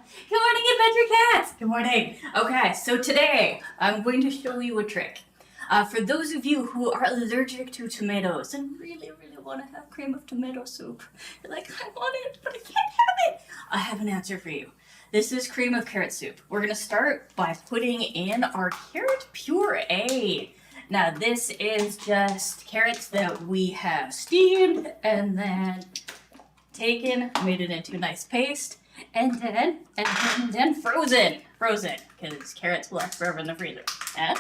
Good morning, Adventure Cats! Good morning. Okay, so today I'm going to show you a trick. For those of you who are allergic to tomatoes and really want to have cream of tomato soup, you're like, I want it, but I can't have it. I have an answer for you. This is cream of carrot soup. We're going to start by putting in our carrot puree. Now, this is just carrots that we have steamed and then taken, made it into a nice paste, and then frozen, because carrots will last forever in the freezer. And,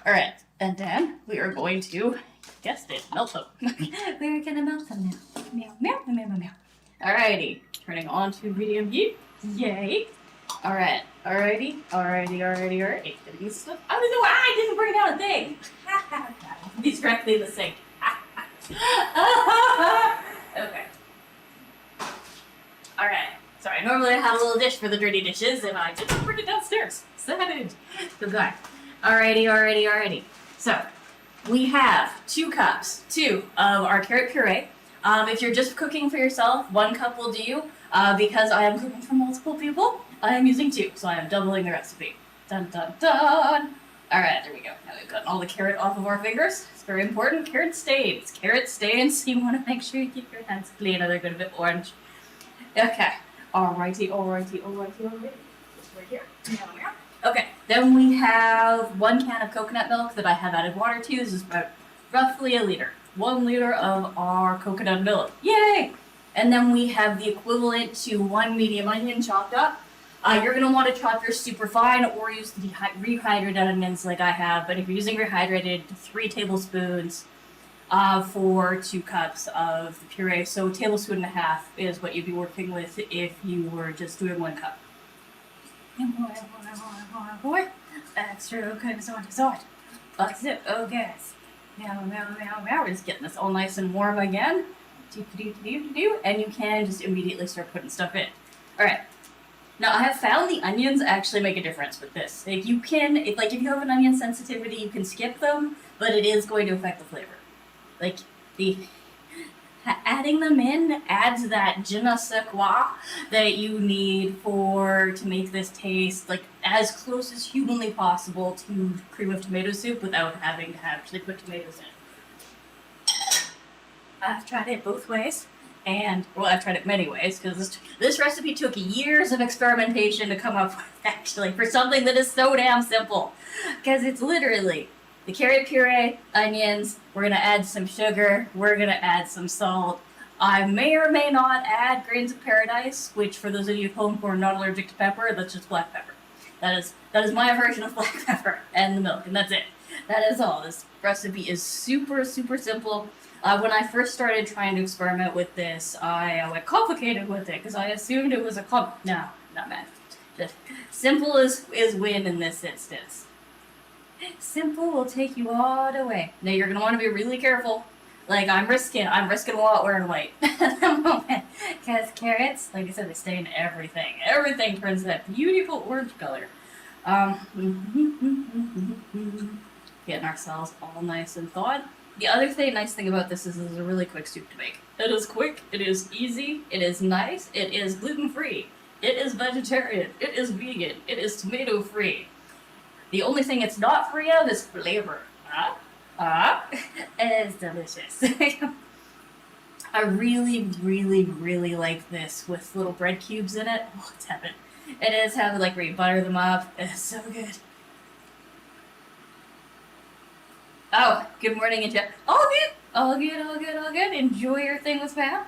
all right, and then we are going to, guessed it, melt them. We're gonna melt them now. Meow, meow, meow, meow, meow. Alrighty, turning on to medium heat. Yay. All right, alrighty. Gonna get stuff out of the way. I didn't bring out a thing. These directly in the sink. Okay. Alright. Sorry, normally I have a little dish for the dirty dishes, and I just bring it downstairs. Savage. Good guy. Alrighty. So, we have 2 cups, of our carrot puree. If you're just cooking for yourself, 1 cup will do. Because I am cooking for multiple people, I am using 2, so I am doubling the recipe. Dun dun dun! Alright, there we go. Now we've gotten all the carrot off of our fingers. It's very important. Carrot stains. So you want to make sure you keep your hands clean, or they're going to be orange. Okay. Alrighty. Just right here. Okay. Then we have 1 can of coconut milk that I have added water to. This is about roughly a liter. 1 liter of our coconut milk. Yay! And then we have the equivalent to 1 medium onion chopped up. You're going to want to chop yours super fine or use the rehydrated onions like I have. But if you're using rehydrated, 3 tablespoons for 2 cups of the puree. So 1.5 tablespoons is what you'd be working with if you were just doing 1 cup. And boy. Extra good sort. That's it. Oh, guys. Meow. We're just getting this all nice and warm again. And you can just immediately start putting stuff in. Alright. Now, I have found the onions actually make a difference with this. Like, you can, if you have an onion sensitivity, you can skip them, but it is going to affect the flavor. Like, adding them in adds that je ne sais quoi that you need to make this taste, like, as close as humanly possible to cream of tomato soup without having to actually put tomatoes in it. I've tried it both ways. I've tried it many ways, because this recipe took years of experimentation to come up with, actually, for something that is so damn simple. Because it's literally the carrot puree, onions, we're going to add some sugar, we're going to add some salt. I may or may not add grains of paradise, which for those of you at home who are not allergic to pepper, that's just black pepper. That is my version of black pepper and the milk, and that's it. That is all. This recipe is super simple. When I first started trying to experiment with this, I went complicated with it because I assumed it was no, not bad. Just simple is win in this instance. Simple will take you all the way. Now you're gonna want to be really careful. Like I'm risking a lot wearing white at the moment because carrots, like I said, they stain everything. Everything turns that beautiful orange color. Getting ourselves all nice and thawed. The other nice thing about this is it's a really quick soup to make. It is quick, it is easy, it is nice, it is gluten-free, it is vegetarian, it is vegan, it is tomato-free. The only thing it's not free of is flavor. It is delicious. I really like this with little bread cubes in it. Oh, it's heaven. It is heaven, like where you butter them up. It's so good. Oh, good morning, and all good. Enjoy your thing with Pam.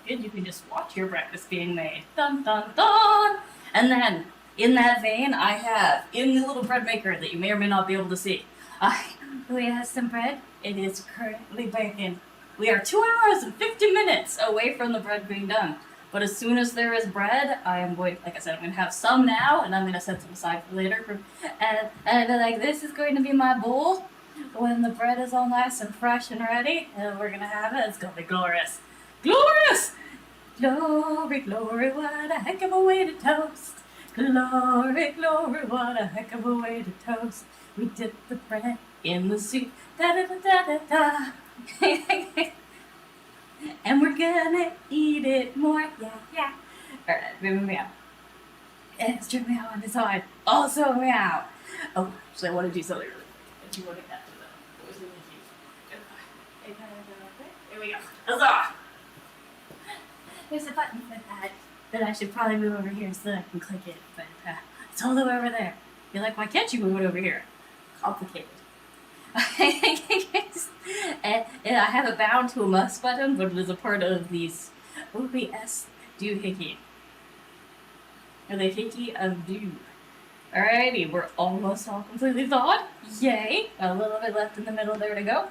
Good, you can just watch your breakfast being made. Dun dun dun. And then, in that vein, I have in the little bread maker that you may or may not be able to see. We have some bread. It is currently baking. We are 2 hours and 50 minutes away from the bread being done. But as soon as there is bread, I'm going to have some now, and I'm going to set some aside for later. And this is going to be my bowl when the bread is all nice and fresh and ready. And we're going to have it. It's going to be glorious. Glorious! Glory, what a heck of a way to toast. Glory, what a heck of a way to toast. We dip the bread in the soup. Da da da da da da. And we're gonna eat it more. Yeah, yeah. Alright, meow. Extra meow on the side. Also meow. Oh, actually, I want to do something really quick. I do want to capture that. It was really cute. There we go. Huzzah! There's a button for that I should probably move over here so that I can click it, but it's all the way over there. You're like, why can't you move it over here? Complicated. and I have a bound to a must button, but it is a part of these OBS doohickey. Or the hickey of do. Alrighty, we're almost all completely thawed. Yay! Got a little bit left in the middle there to go.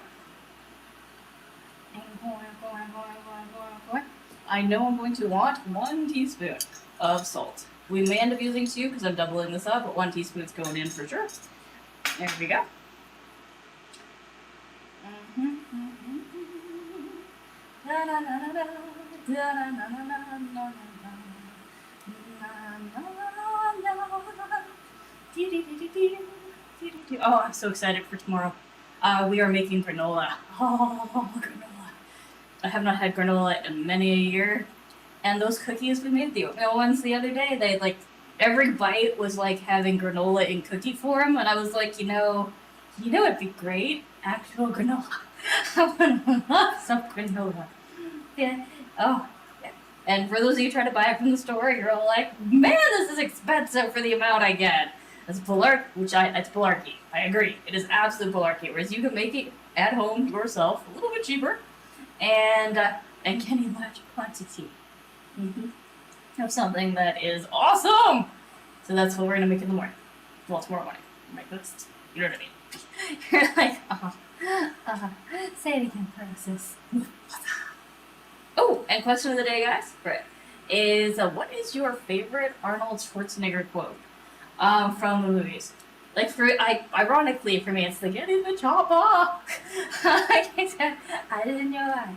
I know I'm going to want 1 teaspoon of salt. We may end up using 2 because I'm doubling this up, but 1 teaspoon's going in for sure. There we go. Oh, I'm so excited for tomorrow. We are making granola. Oh, granola. I have not had granola in many a year. And those cookies we made, the oatmeal ones the other day, they like, every bite was like having granola in cookie form. And I was like, you know it'd be great? Actual granola. I would love some granola. Yeah. Oh, yeah. And for those of you trying to buy it from the store, you're all like, man, this is expensive for the amount I get. It's malarkey. It's malarkey. I agree. It is absolute malarkey. Whereas you can make it at home yourself, a little bit cheaper, and get a large quantity of something that is awesome. So that's what we're gonna make in the morning. Well, tomorrow morning. Make this. You know what I mean? You're like, say it again, princess. Oh, and question of the day, guys, right, is what is your favorite Arnold Schwarzenegger quote from the movies? Like, ironically for me, it's the "Get in the chopper." I didn't know why.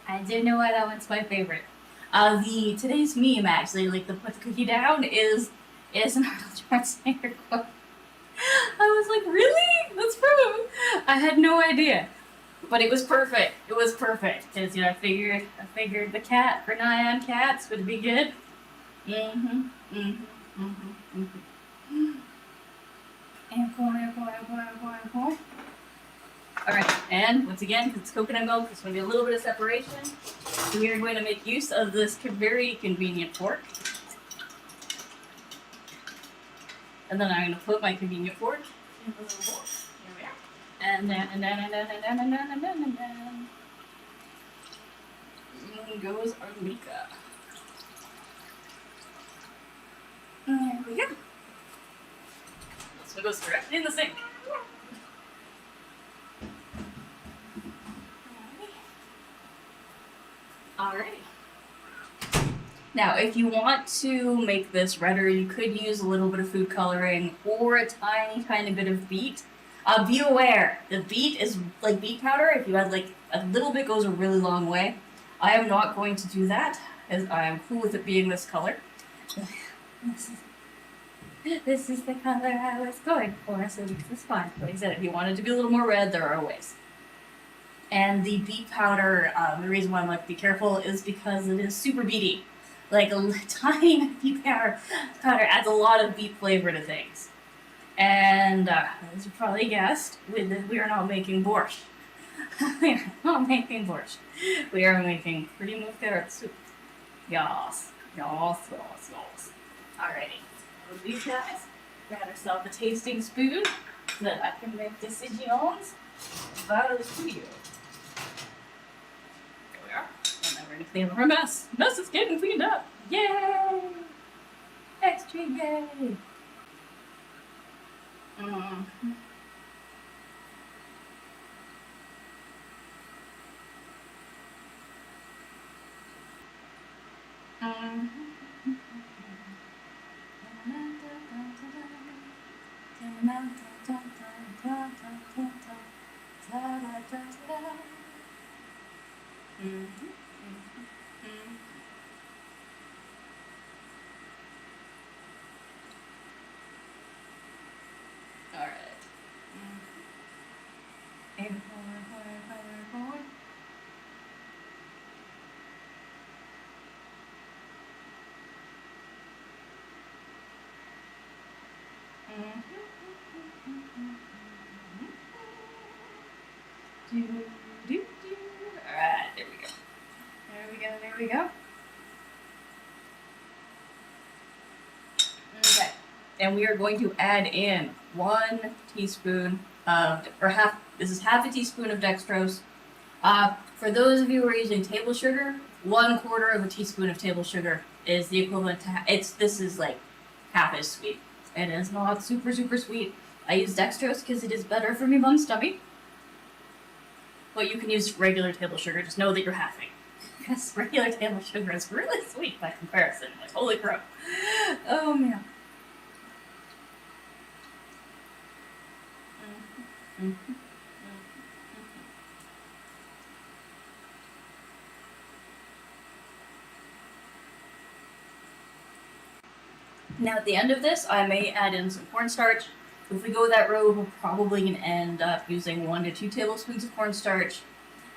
I didn't know why that one's my favorite. Today's meme actually, like the put the cookie down, is an Arnold Schwarzenegger quote. I was like, really? That's from him? I had no idea. But it was perfect. It was perfect. Because, I figured the cat for Nyan cats would be good. Alright, and once again, because it's coconut milk, there's going to be a little bit of separation. So we are going to make use of this very convenient fork. And then I'm going to put my convenient fork in the little bowl. Here we are. And then goes our Mika. There we go. So it goes directly in the sink. Alrighty. Now, if you want to make this redder, you could use a little bit of food coloring or a tiny bit of beet. Be aware, the beet is like beet powder. If you add like a little bit, goes a really long way. I am not going to do that, as I am cool with it being this color. This is the color I was going for, so this is fine. Like I said, if you wanted to be a little more red, there are ways. And the beet powder, the reason why I'm like, be careful is because it is super beety. Like a tiny beet powder adds a lot of beet flavor to things. And as you probably guessed, we are not making borscht. We are not making borscht. We are making pretty much carrot soup. Yas. Alrighty. With these guys, grab ourselves a tasting spoon so that I can make decisions about the studio. There we are. And then we're going to clean up our mess. Mess is getting cleaned up. Yay! Extra yay! Alright. Acorn. Alright, there we go. There we go. Okay. And we are going to add in 1 teaspoon of, this is half a teaspoon of dextrose. For those of you who are using table sugar, 1/4 of a teaspoon of table sugar is the equivalent to, this is like half as sweet. It is not super, super sweet. I use dextrose because it is better for me mom's tummy. But you can use regular table sugar, just know that you're halving. Because regular table sugar is really sweet by comparison. Like, holy crap. Oh man. Now at the end of this, I may add in some cornstarch. If we go that road, we're probably going to end up using 1 to 2 tablespoons of cornstarch.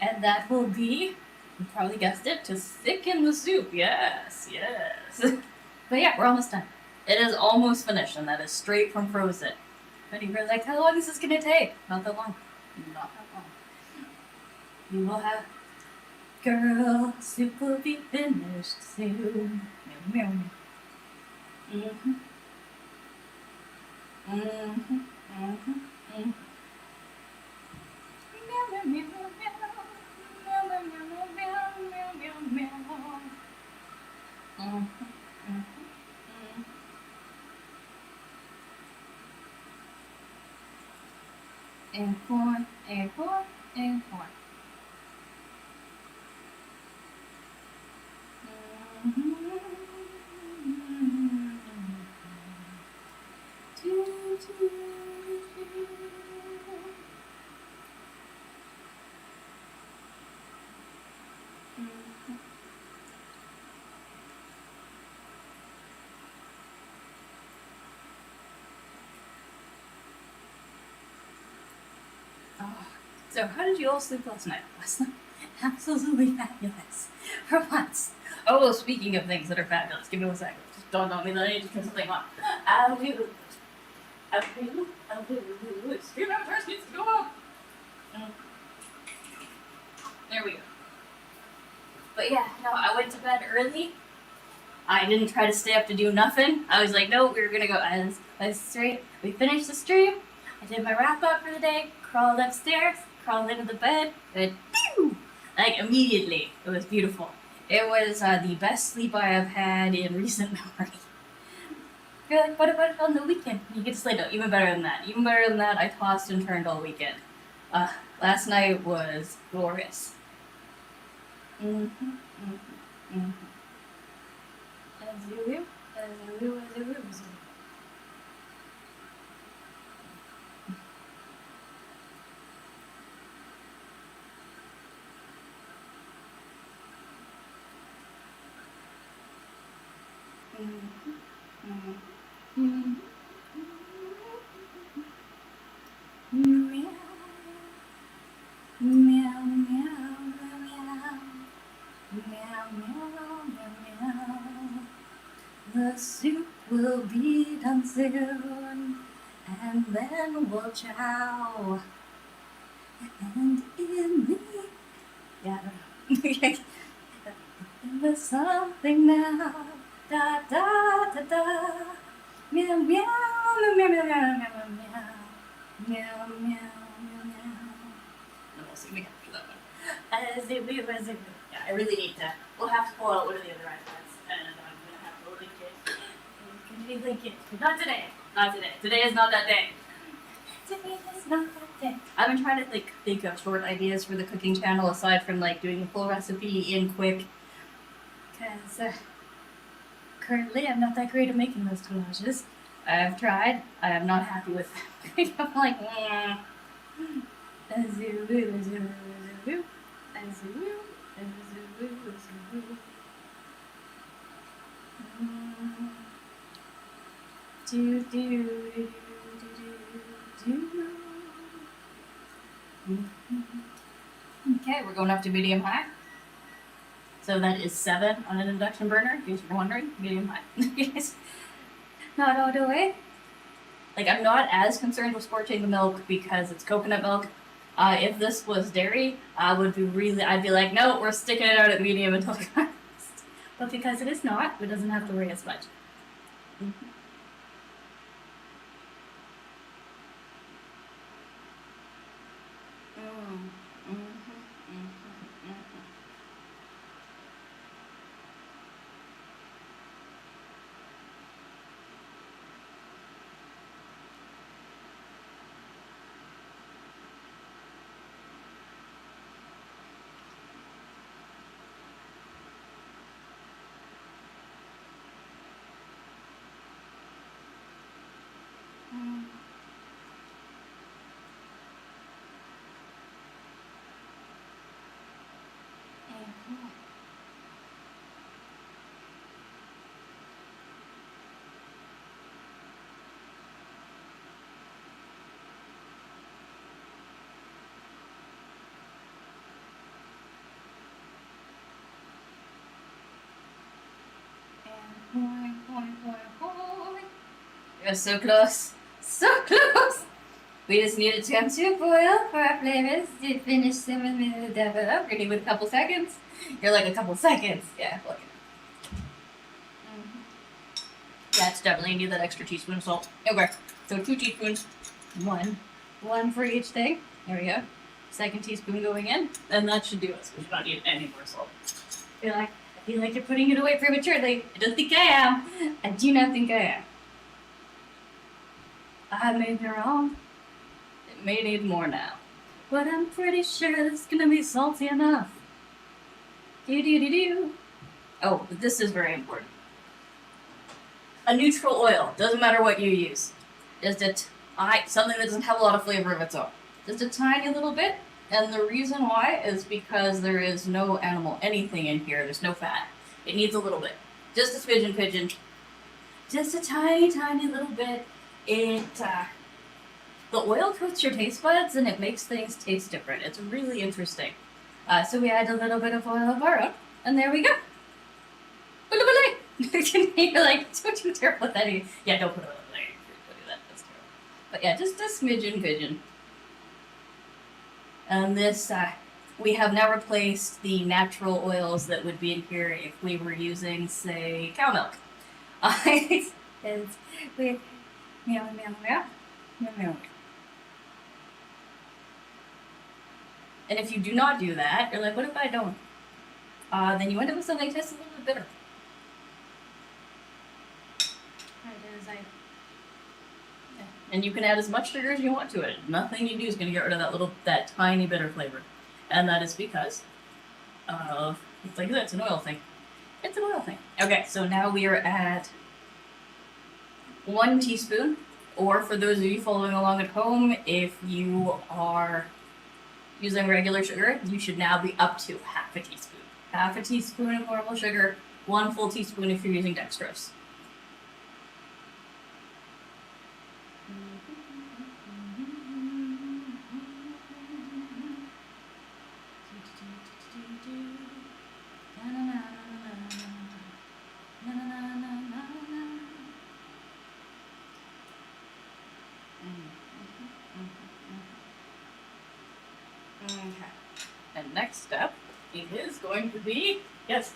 And that will be, you probably guessed it, to thicken the soup. Yes. But yeah, we're almost done. It is almost finished, and that is straight from frozen. But you were like, how long is this going to take? Not that long. Not that long. You will have, girl, soup will be finished soon. Meow, meow. Acorn. So how did you all sleep last night? Absolutely fabulous. For once. Oh, speaking of things that are fabulous, give me 1 second. Just dawned on me that I need to turn something on. Scream out first needs to go up. There we go. But yeah, no, I went to bed early. I didn't try to stay up to do nothing. I was like, no, we were gonna go as straight. We finished the stream. I did my wrap up for the day, crawled upstairs, crawled into the bed, and pew! Like immediately. It was beautiful. It was the best sleep I have had in recent memory. You're like, what about on the weekend? You get to sleep. No, even better than that. Even better than that, I tossed and turned all weekend. Last night was glorious. As you will. The soup will be done soon, and then we'll chow. And in the... Yeah, I don't know. There's something now. Da da da da. Meow meow meow meow meow meow meow meow meow meow. I'm also gonna capture that one. As it will. Yeah, I really need to. We'll have to pull out one of the other iPads, and I'm gonna have to link it. Continue link it. Not today. Today is not that day. Today is not that day. I've been trying to think of short ideas for the cooking channel aside from doing the full recipe in quick. Because currently I'm not that great at making those collages. I have tried. I am not happy with them. I'm like, Okay, we're going up to medium high. So that is 7 on an induction burner, in case you're wondering. Medium high. Not all the way. Like, I'm not as concerned with scorching the milk because it's coconut milk. If this was dairy, I'd be like, no, we're sticking it out at medium until it comes. But because it is not, it doesn't have to worry as much. You're so close. So close! We just need it to come to a boil for our flavors to finish simmering the devil up. We're gonna give it a couple seconds. You're like a couple seconds. Yeah, look. Yeah, it's definitely need that extra teaspoon of salt. Okay, so 2 teaspoons. One for each thing. There we go. Second teaspoon going in, and that should do it. So we should not need any more salt. I feel like you're putting it away prematurely. I don't think I am. I do not think I am. I may be wrong. It may need more now. But I'm pretty sure it's gonna be salty enough. Do. Oh, but this is very important. A neutral oil. Doesn't matter what you use. Just something that doesn't have a lot of flavor of its own. Just a tiny little bit. And the reason why is because there is no animal anything in here. There's no fat. It needs a little bit. Just a pigeon. Just a tiny, tiny little bit. The oil coats your taste buds and it makes things taste different. It's really interesting. So we add a little bit of oil of our own, and there we go. You're like, don't you dare put that in. Yeah, don't put oil in there. Don't do that. That's terrible. But yeah, just a smidgen pigeon. And this, we have now replaced the natural oils that would be in here if we were using, say, cow milk. Meow. And if you do not do that, you're like, what if I don't? Then you end up with something that tastes a little bit bitter. And you can add as much sugar as you want to it. Nothing you do is going to get rid of that tiny bitter flavor. And that is because of, it's like that, it's an oil thing. It's an oil thing. Okay, so now we are at 1 teaspoon, or for those of you following along at home, if you are using regular sugar, you should now be up to half a teaspoon. Half a teaspoon of normal sugar, 1 full teaspoon if you're using dextrose. Okay. And next step is going to be, yes,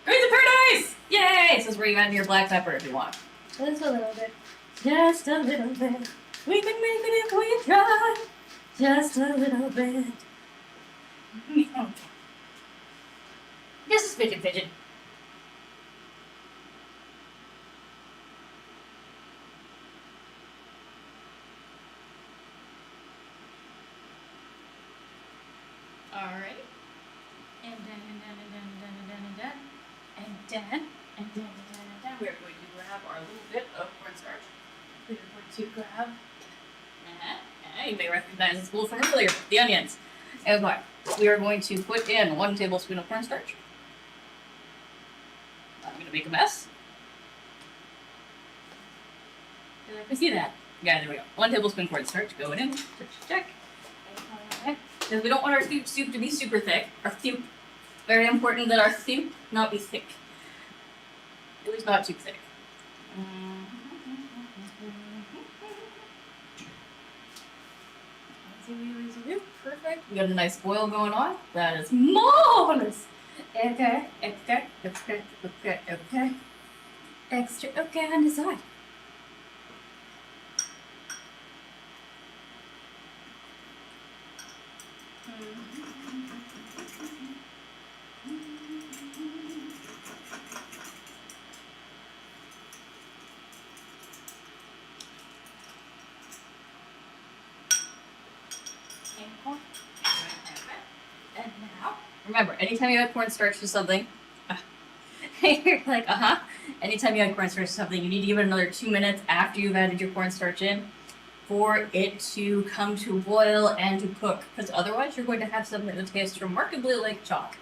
Greens of Paradise! Yay! This is where you add your black pepper if you want. Just a little bit. Just a little bit. We can make it if we try. Just a little bit. Okay. Just a pigeon. Alright. And then we're going to grab our little bit of cornstarch. We're going to grab, you may recognize this little from earlier, the onions. And what? We are going to put in 1 tablespoon of cornstarch. I'm going to make a mess. Did I see that? Yeah, there we go. 1 tablespoon cornstarch going in. Check. Okay? Because we don't want our soup to be super thick. Our soup, very important that our soup not be thick. At least not too thick. Perfect. We got a nice boil going on. That is marvelous. Okay. Extra. Okay, on the side. And now, remember, anytime you add cornstarch to something, you're like, anytime you add cornstarch to something, you need to give it another 2 minutes after you've added your cornstarch in for it to come to a boil and to cook, because otherwise you're going to have something that tastes remarkably like chalk.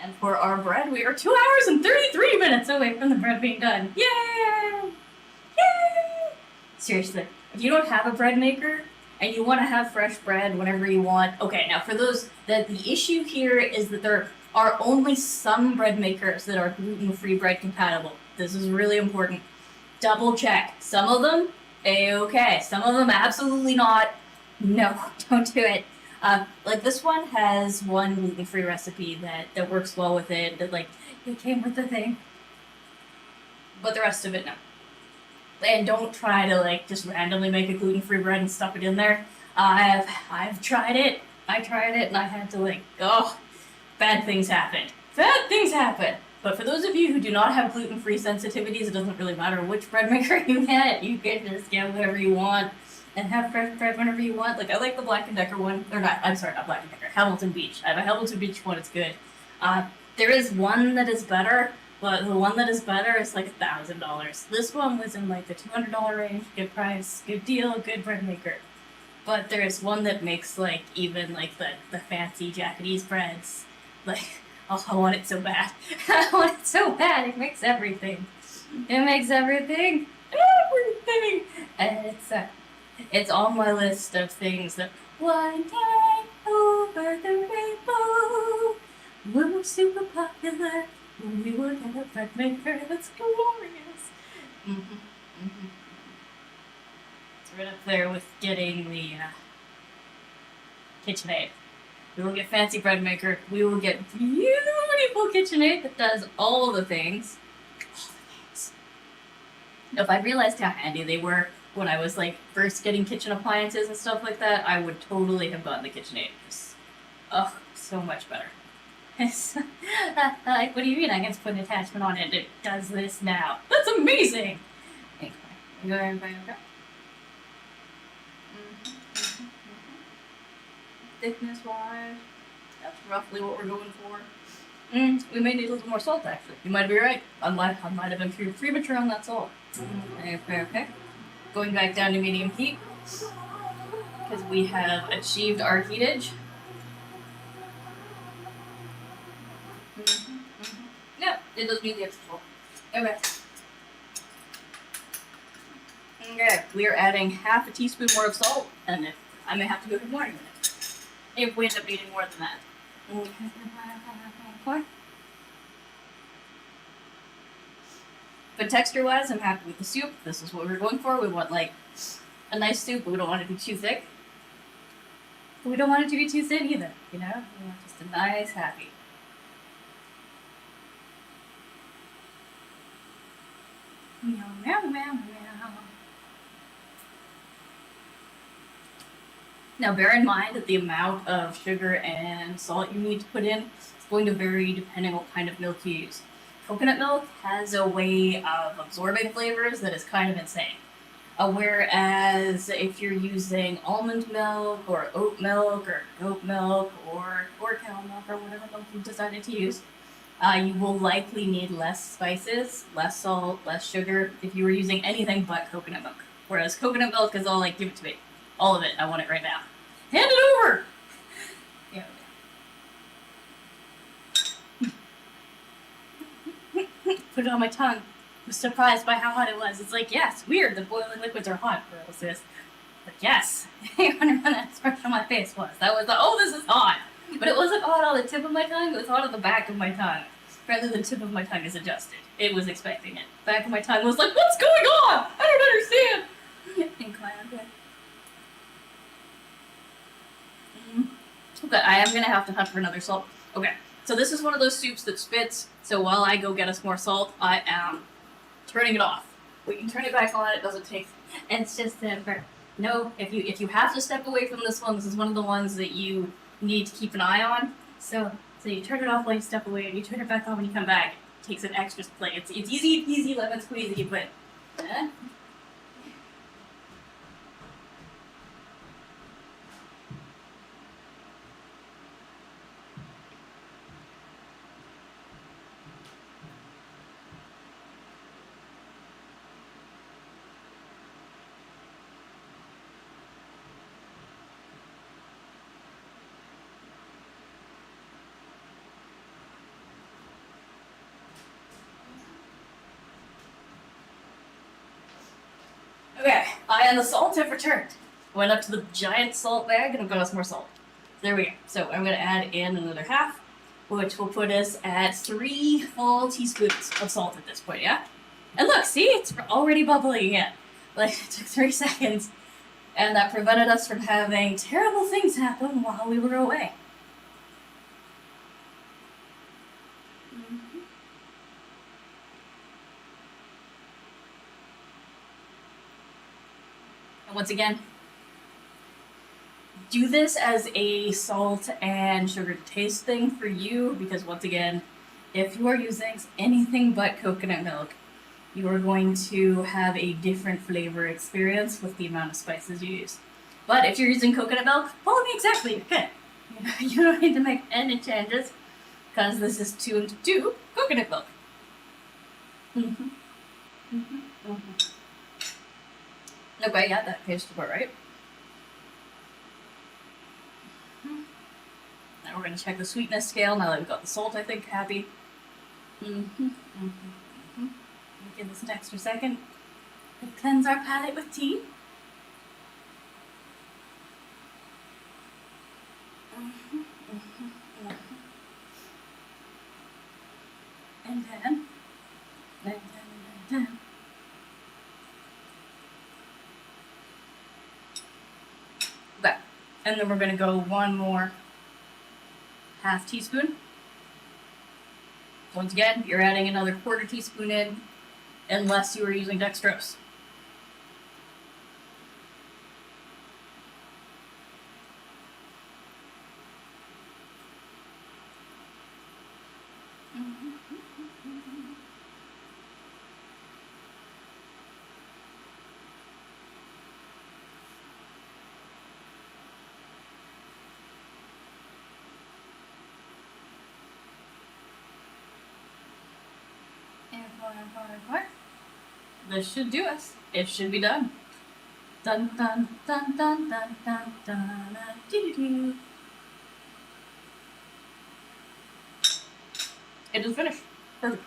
And for our bread, we are 2 hours and 33 minutes away from the bread being done. Yay! Yay! Seriously, if you don't have a bread maker and you want to have fresh bread whenever you want, okay, now for those, that the issue here is that there are only some bread makers that are gluten-free bread compatible. This is really important. Double check. Some of them, A-okay. Some of them, absolutely not. No, don't do it. Like this one has one gluten-free recipe that works well with it, that like, it came with the thing. But the rest of it, no. And don't try to like just randomly make a gluten-free bread and stuff it in there. I've tried it. I tried it and I had to like, bad things happen. Bad things happen. But for those of you who do not have gluten-free sensitivities, it doesn't really matter which bread maker you get. You can just get whatever you want and have fresh bread whenever you want. Like I like the Black & Decker one, or not, I'm sorry, not Black & Decker, Hamilton Beach. I have a Hamilton Beach one, it's good. There is one that is better, but the one that is better is like $1,000. This one was in like the $200 range, good price, good deal, good bread maker. But there is one that makes like even like the fancy Japanese breads. Like, oh, I want it so bad. I want it so bad. It makes everything. It makes everything. Everything. And it's on my list of things that one day over the rainbow we're super popular. We will get a bread maker that's glorious. It's right up there with getting the KitchenAid. We will get fancy bread maker. We will get beautiful KitchenAid that does all the things. If I realized how handy they were when I was like first getting kitchen appliances and stuff like that, I would totally have gotten the KitchenAid. Oh, so much better. Like, what do you mean I can just put an attachment on it? It does this now. That's amazing! Okay, go ahead and find it. Thickness-wise, that's roughly what we're going for. We may need a little more salt, actually. You might be right. I might have been premature on that salt. Okay. Going back down to medium heat, because we have achieved our heatage. Yeah, it does need the extra salt. Okay. Okay, we are adding half a teaspoon more of salt, and I may have to go to more in a minute. If we end up needing more than that. But texture-wise, I'm happy with the soup. This is what we're going for. We want like a nice soup, but we don't want it to be too thick. But we don't want it to be too thin either, you know? We want just a nice, happy. Meow, meow, meow, meow. Now bear in mind that the amount of sugar and salt you need to put in is going to vary depending on what kind of milk you use. Coconut milk has a way of absorbing flavors that is kind of insane. Whereas if you're using almond milk or oat milk or goat milk or cow milk or whatever milk you've decided to use, you will likely need less spices, less salt, less sugar if you were using anything but coconut milk. Whereas coconut milk is all like, give it to me. All of it. I want it right now. Hand it over! Yeah. put it on my tongue. I was surprised by how hot it was. It's like, yeah, it's weird. The boiling liquids are hot. What else is? But yes, I wonder how that expression on my face was. That was the, oh, this is hot. But it wasn't hot on the tip of my tongue. It was hot on the back of my tongue. Rather than tip of my tongue is adjusted. It was expecting it. Back of my tongue was like, what's going on? I don't understand. Incline, okay. Okay, I am going to have to hunt for another salt. Okay, so this is one of those soups that spits. So while I go get us more salt, I am turning it off. We can turn it back on. It doesn't take... And it's just... no, if you have to step away from this one, this is one of the ones that you need to keep an eye on. So you turn it off while you step away, and you turn it back on when you come back. It takes an extra play. It's easy lemon squeezy, but... Okay, I and the salt have returned. Went up to the giant salt bag and I've got us more salt. There we go. So I'm going to add in another half, which will put us at 3 full teaspoons of salt at this point, yeah? And look, see? It's already bubbling again. Like, it took 3 seconds. And that prevented us from having terrible things happen while we were away. Once again, do this as a salt and sugar to taste thing for you, because once again, if you are using anything but coconut milk, you are going to have a different flavor experience with the amount of spices you use. But if you're using coconut milk, follow me exactly, okay? You don't need to make any changes, because this is tuned to coconut milk. Okay, yeah, that tastes about right. Now we're going to check the sweetness scale now that we've got the salt, I think, happy. Give this an extra second. And cleanse our palate with tea. And then. Okay. And then we're going to go one more half teaspoon. Once again, you're adding another quarter teaspoon in, unless you are using dextrose. This should do us. It should be done. Dun dun dun dun dun dun dun doo doo. It is finished. Perfect.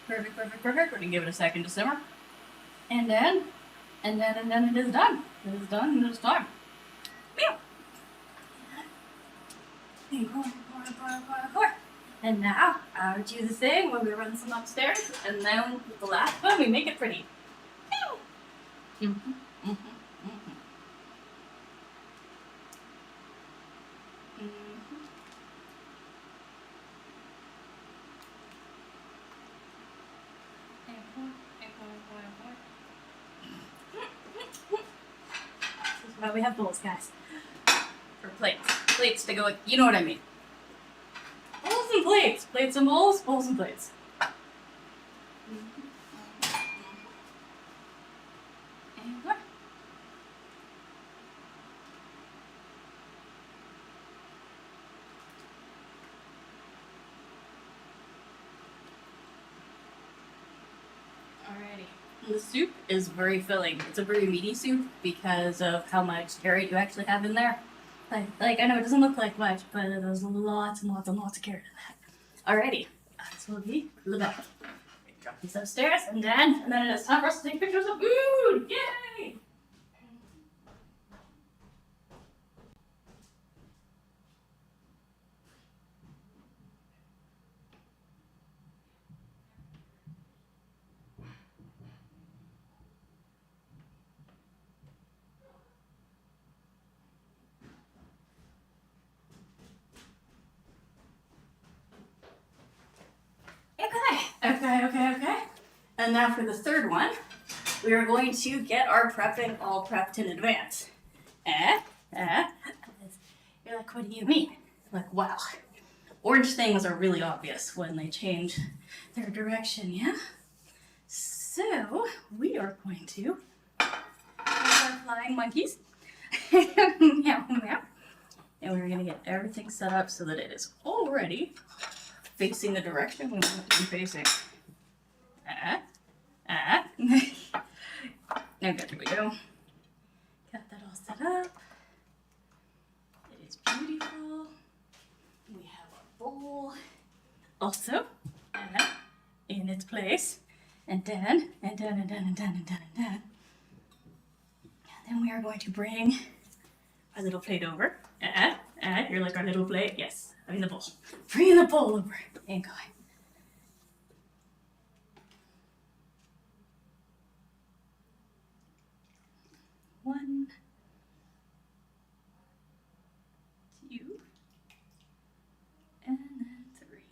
Perfect. We're gonna give it a second to simmer. And then it is done. It is done and it is time. Meow. And now, I would do the same when we run some upstairs, and then with the last one, we make it pretty. This is why we have bowls, guys. For plates. Plates to go with, you know what I mean. Bowls and plates. Plates and bowls, bowls and plates. Alrighty. The soup is very filling. It's a very meaty soup because of how much carrot you actually have in there. Like I know it doesn't look like much, but there's lots and lots and lots of carrot in that. Alrighty. This will be the back. He's upstairs, and then it is time for us to take pictures of food. Yay! Okay. And now for the third one, we are going to get our prepping all prepped in advance. You're like, what do you mean? Like, wow. Orange things are really obvious when they change their direction, yeah? So, we are going to have our flying monkeys. Meow, meow. And we're going to get everything set up so that it is already facing the direction we want it to be facing. Okay, there we go. Got that all set up. It is beautiful. We have our bowl also in its place. And then we are going to bring our little plate over. You're like our little plate? Yes, I mean the bowl. Bring the bowl over and go. One, two, and then three.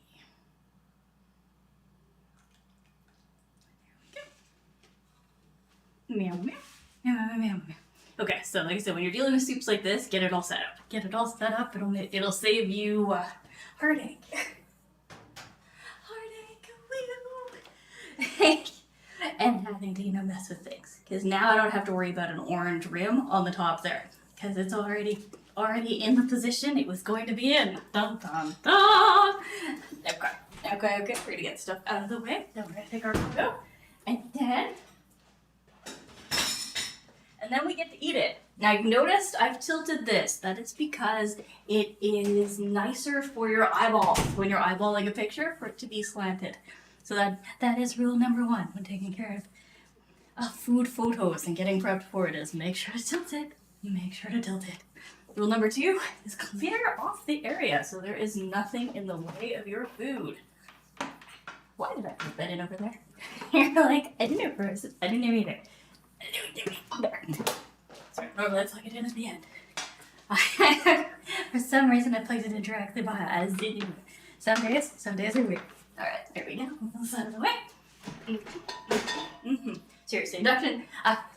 There we go. Meow, meow, meow, meow, meow. Okay, so like I said, when you're dealing with soups like this, get it all set up. Get it all set up. It'll save you heartache. Heartache, and having to mess with things. Because now I don't have to worry about an orange rim on the top there, because it's already in the position it was going to be in. Dun dun dun. Okay. We're gonna get stuff out of the way. Then we're gonna take our photo, and then we get to eat it. Now you've noticed I've tilted this. That is because it is nicer for your eyeballs when you're eyeballing a picture for it to be slanted. So that is rule number one when taking care of food photos and getting prepped for it is make sure to tilt it. Make sure to tilt it. Rule number two is clear off the area so there is nothing in the way of your food. Why did I put that in over there? You're like, I didn't at first. I didn't either. There. Sorry, normally I plug it in at the end. For some reason I plugged it in directly by as it. Some days are weird. Alright, there we go. On the side of the way. Seriously, induction.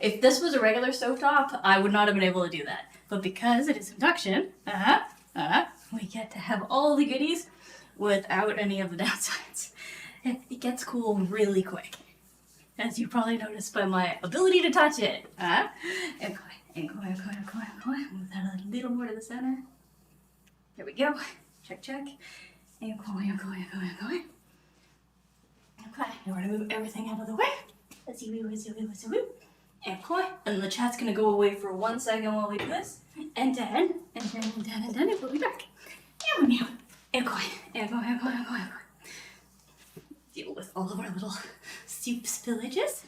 If this was a regular stovetop, I would not have been able to do that. But because it is induction, we get to have all the goodies without any of the downsides. It gets cool really quick. As you probably noticed by my ability to touch it. And go. Move that a little more to the center. There we go. Check. And go. Okay, now we're gonna move everything out of the way. And go. And the chat's gonna go away for 1 second while we do this. And then we'll be back. And go. Deal with all of our little soup spillages.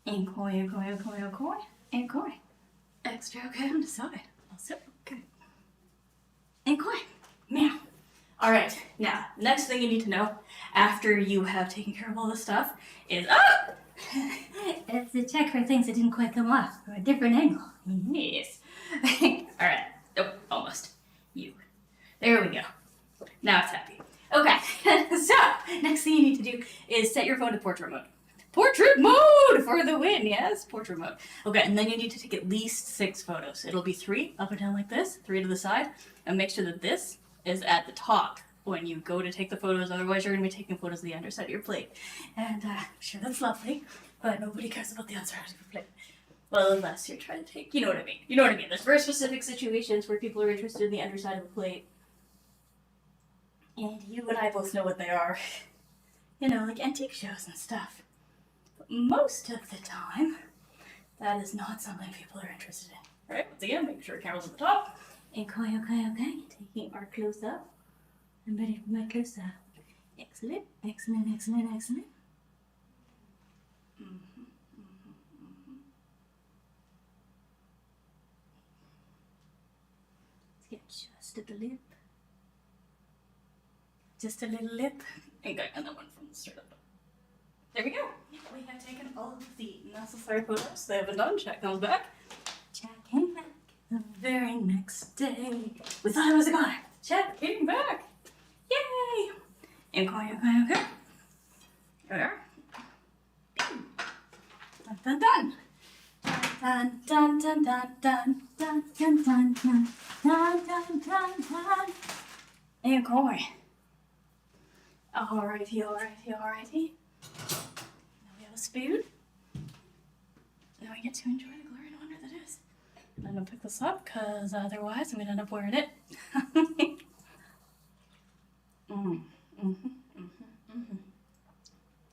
And go. Extra okay on the side. Also okay. And go. Meow. Alright, now, next thing you need to know after you have taken care of all this stuff is it's to check for things that didn't quite come off from a different angle. Yes. Alright. Oh, almost. There we go. Now it's happy. Okay, so next thing you need to do is set your phone to portrait mode. Portrait mode for the win, yes? Portrait mode. Okay, and then you need to take at least 6 photos. It'll be 3 up and down like this, 3 to the side, and make sure that this is at the top when you go to take the photos, otherwise you're going to be taking photos of the underside of your plate. And I'm sure that's lovely, but nobody cares about the underside of your plate. Well, unless you're trying to take, you know what I mean. There's very specific situations where people are interested in the underside of the plate. And you and I both know what they are. Like antique shows and stuff. But most of the time, that is not something people are interested in. Alright, once again, make sure the camera's at the top. And okay. Taking our close up. I'm ready for my close up. Excellent. Just at the lip. Just a little lip. I got another one from the startup. There we go. We have taken all of the necessary photos. They have been done. Jack comes back. Jack came back the very next day. We thought it was a guy. Jack came back. Yay! Okay. There. Dun dun dun dun dun dun dun dun dun dun dun dun dun dun dun. Okay. Alrighty. Now we have a spoon. Now we get to enjoy the glory and wonder that is. I'm gonna pick this up because otherwise I'm gonna end up wearing it.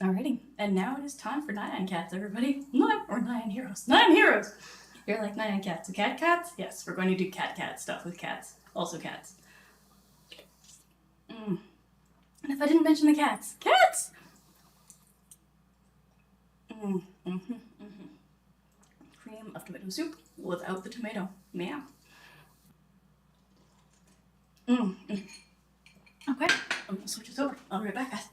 Alrighty, and now it is time for Nyan Cats, everybody. Nyan Heroes. Nyan Heroes! You're like Nyan Cats. Cats? Yes, we're going to do cat stuff with cats. Also cats. And if I didn't mention the cats. Cats! Cream of tomato soup without the tomato. Meow. Okay, I'm gonna switch this over. I'll be right back, guys.